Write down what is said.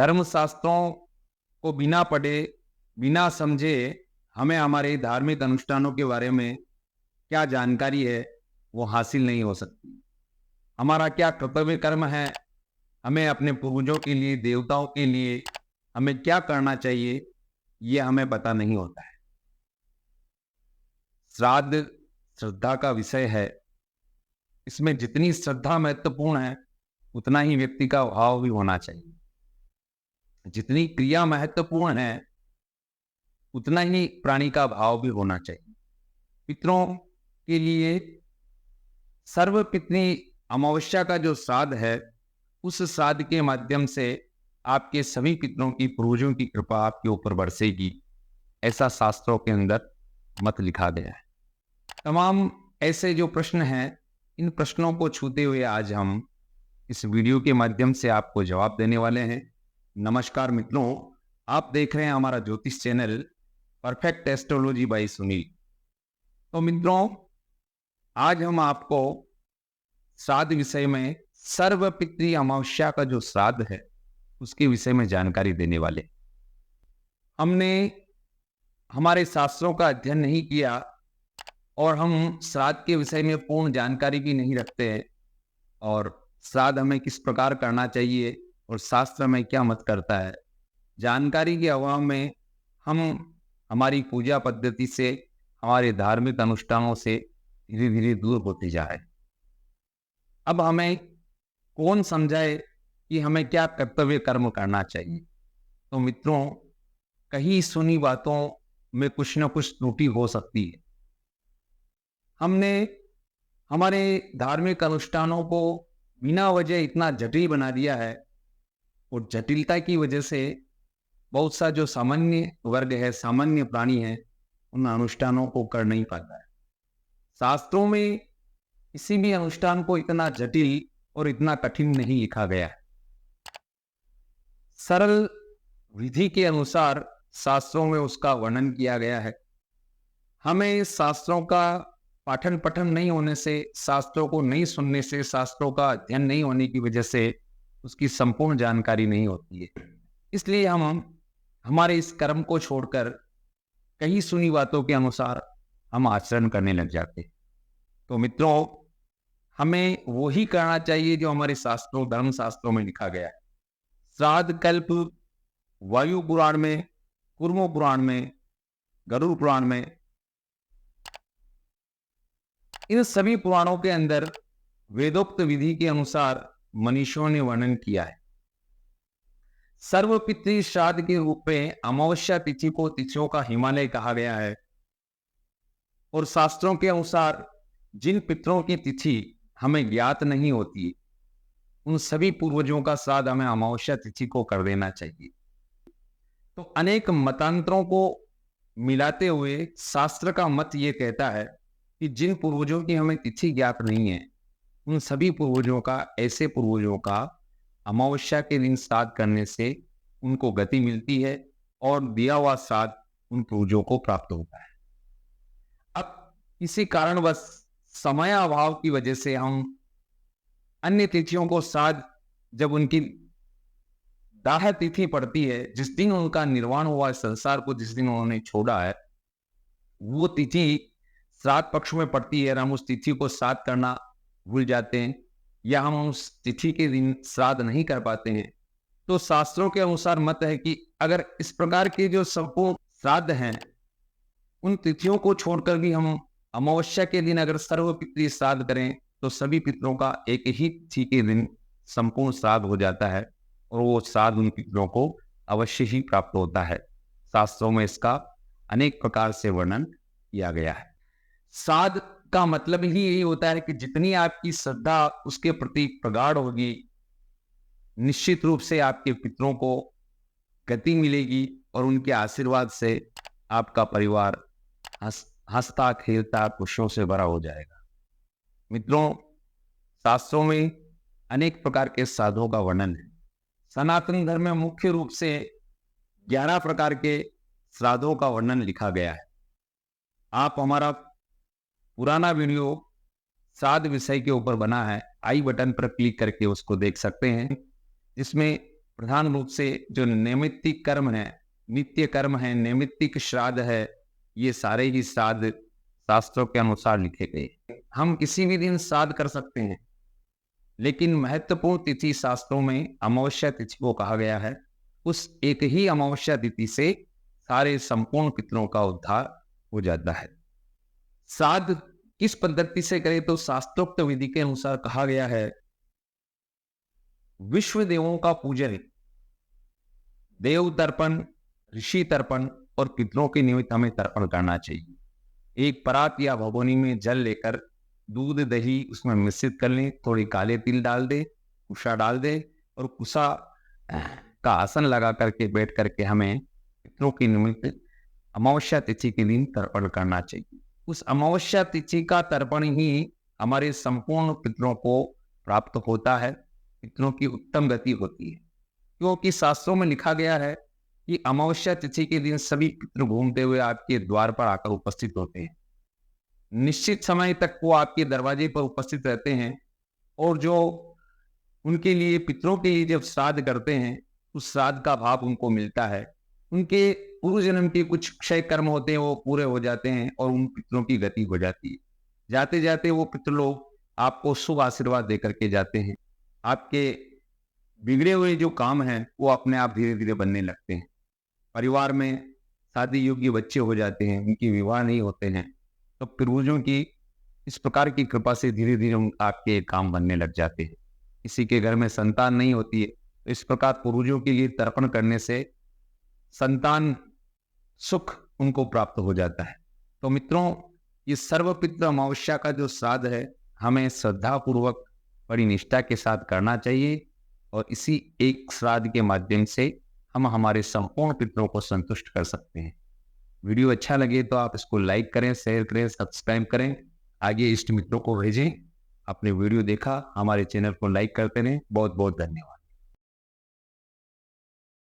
धर्म शास्त्रों को बिना पढ़े, बिना समझे हमें हमारे धार्मिक अनुष्ठानों के बारे में क्या जानकारी है, वो हासिल नहीं हो सकती। हमारा क्या कर्तव्य कर्म है, हमें अपने पूर्वजों के लिए, देवताओं के लिए हमें क्या करना चाहिए, ये हमें पता नहीं होता है। श्राद्ध श्रद्धा का विषय है। इसमें जितनी श्रद्धा महत्वपूर्ण है, उतना ही व्यक्ति का भाव भी होना चाहिए। जितनी क्रिया महत्वपूर्ण है, उतना ही प्राणी का भाव भी होना चाहिए। पितरों के लिए सर्वपितृ अमावस्या का जो श्राद्ध है, उस श्राद्ध के माध्यम से आपके सभी पितरों की, पूर्वजों की कृपा आपके ऊपर बरसेगी, ऐसा शास्त्रों के अंदर मत लिखा गया है। तमाम ऐसे जो प्रश्न हैं, इन प्रश्नों को छूते हुए आज हम इस वीडियो के माध्यम से आपको जवाब देने वाले हैं। नमस्कार मित्रों, आप देख रहे हैं हमारा ज्योतिष channel perfect astrology by Sunil. तो मित्रों, आज हम आपको श्राद्ध विषय में सर्वपितृ अमावस्या का जो श्राद्ध है, उसके विषय में जानकारी देने वाले। हमने हमारे शास्त्रों का अध्ययन नहीं किया और हम श्राद्ध के विषय में पूर्ण जानकारी भी नहीं रखते हैं, और श्राद्ध हमें किस प्रकार करना चाहिए और शास्त्र में क्या मत करता है, जानकारी के अभाव में हम हमारी पूजा पद्धति से, हमारे धार्मिक अनुष्ठानों से धीरे धीरे दूर होते जा रहे हैं। अब हमें कौन समझाए कि हमें क्या कर्तव्य कर्म करना चाहिए। तो मित्रों, कहीं सुनी बातों में कुछ न कुछ त्रुटि हो सकती है। हमने हमारे धार्मिक अनुष्ठानों को बिना वजह इतना जटिल बना दिया है, और जटिलता की वजह से बहुत सा जो सामान्य वर्ग है, सामान्य प्राणी है, उन अनुष्ठानों को कर नहीं पाता है। शास्त्रों में किसी भी अनुष्ठान को इतना जटिल और इतना कठिन नहीं लिखा गया है। सरल विधि के अनुसार शास्त्रों में उसका वर्णन किया गया है। हमें शास्त्रों का पाठन पठन नहीं होने से, शास्त्रों को नहीं सुनने से, शास्त्रों का अध्ययन नहीं होने की वजह से उसकी संपूर्ण जानकारी नहीं होती है। इसलिए हम हमारे इस कर्म को छोड़कर कहीं सुनी बातों के अनुसार हम आचरण करने लग जाते हैं। तो मित्रों, हमें वो ही करना चाहिए जो हमारे शास्त्रों, धर्म शास्त्रों में लिखा गया है। श्राद्ध कल्प वायु पुराण में, कूर्म पुराण में, गरुड़ पुराण में, इन सभी पुराणों के अंदर वेदोक्त विधि के अनुसार मनीषियों ने वर्णन किया है। सर्वपितृ श्राद्ध के रूप में अमावस्या तिथि को तिथियों का हिमालय कहा गया है, और शास्त्रों के अनुसार जिन पितरों की तिथि हमें ज्ञात नहीं होती, उन सभी पूर्वजों का श्राद्ध हमें अमावस्या तिथि को कर देना चाहिए। तो अनेक मतांतरों को मिलाते हुए शास्त्र का मत ये कहता है कि जिन पूर्वजों की हमें तिथि ज्ञात नहीं है, उन सभी पूर्वजों का, ऐसे पूर्वजों का अमावस्या के दिन श्राद्ध करने से उनको गति मिलती है, और दिया हुआ श्राद्ध उन पूर्वजों को प्राप्त होता है। अब इसी कारणवश समय अभाव की वजह से हम अन्य तिथियों को श्राद्ध, जब उनकी दाह तिथि पड़ती है, जिस दिन उनका निर्वाण हुआ है, संसार को जिस दिन उन्होंने छोड़ा है, वो तिथि श्राद्ध पक्ष में पड़ती है, और हम उस तिथि को श्राद्ध करना भूल जाते हैं, या हम उस तिथि के दिन श्राद्ध नहीं कर पाते हैं। तो शास्त्रों के अनुसार मत है कि अगर इस प्रकार के जो संपूर्ण श्राद्ध हैं, उन तिथियों को छोड़कर भी हम अमावस्या के दिन अगर सर्वपितृ श्राद्ध करें, तो सभी पितरों का एक ही तिथि के दिन संपूर्ण श्राद्ध हो जाता है, और वो श्राद्ध उन पितरों को अवश्य ही प्राप्त होता है। शास्त्रों में इसका अनेक प्रकार से वर्णन किया गया है। श्राद्ध का मतलब ही यही होता है कि जितनी आपकी श्रद्धा उसके प्रति प्रगाढ़ होगी, निश्चित रूप से आपके पितरों को गति मिलेगी, और उनके आशीर्वाद से आपका परिवार हंसता खेलता खुशियों से भरा हो जाएगा। मित्रों, शास्त्रों में अनेक प्रकार के श्राद्धों का वर्णन है। सनातन धर्म में मुख्य रूप से 11 प्रकार के श्राद्धों का वर्णन लिखा गया है। आप हमारा पुराना वीडियो श्राद्ध विषय के ऊपर बना है, आई बटन पर क्लिक करके उसको देख सकते हैं। इसमें प्रधान रूप से जो नैमित्तिक कर्म है, नित्य कर्म है, नैमित्तिक श्राद्ध है, ये सारे ही श्राद्ध शास्त्रों के अनुसार लिखे गए। हम किसी भी दिन श्राद्ध कर सकते हैं, लेकिन महत्वपूर्ण तिथि शास्त्रों में अमावस्या तिथि को कहा गया है। उस एक ही अमावस्या तिथि से सारे संपूर्ण पितरों का उद्धार हो जाता है। श्राद्ध किस पद्धति से करें, तो शास्त्रोक्त विधि के अनुसार कहा गया है, विश्व देवों का पूजन, देव तर्पण, ऋषि तर्पण और पितरों के निमित्त हमें तर्पण करना चाहिए। एक परात या भगोनी में जल लेकर दूध दही उसमें मिश्रित कर लें, थोड़ी काले तिल डाल दे, कुशा डाल दे और कुशा का आसन लगा करके बैठ करके हमें पितरों के निमित्त अमावस्या तिथि के दिन तर्पण करना चाहिए। उस अमावस्या तिथि का तर्पण ही हमारे संपूर्ण पितरों को प्राप्त होता है, पितरों की उत्तम गति होती है। क्योंकि शास्त्रों में लिखा गया है कि अमावस्या तिथि के दिन सभी पितृ घूमते हुए आपके द्वार पर आकर उपस्थित होते हैं। निश्चित समय तक वो आपके दरवाजे पर उपस्थित रहते हैं और जो उनके लिए, पितरों के लिए जब श्राद्ध करते हैं, उस श्राद्ध का भाव उनको मिलता है। उनके पूर्व जन्म के कुछ क्षय कर्म होते हैं, वो पूरे हो जाते हैं और उन पितरों की गति हो जाती है। जाते जाते वो पितृ लोग आपको शुभ आशीर्वाद देकर के जाते हैं। आपके बिगड़े हुए जो काम हैं वो अपने आप धीरे धीरे बनने लगते हैं। परिवार में शादी योग्य बच्चे हो जाते हैं, उनकी विवाह नहीं होते हैं, तो पूर्वजों की इस प्रकार की कृपा से धीरे धीरे आपके काम बनने लग जाते हैं। किसी के घर में संतान नहीं होती है, तो इस प्रकार पूर्वजों के लिए तर्पण करने से संतान सुख उनको प्राप्त हो जाता है। तो मित्रों, ये सर्वपितृ अमावस्या का जो श्राद्ध है, हमें श्रद्धा पूर्वक बड़ी निष्ठा के साथ करना चाहिए और इसी एक श्राद्ध के माध्यम से हम हमारे संपूर्ण पितरों को संतुष्ट कर सकते हैं। वीडियो अच्छा लगे तो आप इसको लाइक करें, शेयर करें, सब्सक्राइब करें, आगे इष्ट मित्रों को भेजें। आपने वीडियो देखा, हमारे चैनल को लाइक करते रहें। बहुत बहुत धन्यवाद।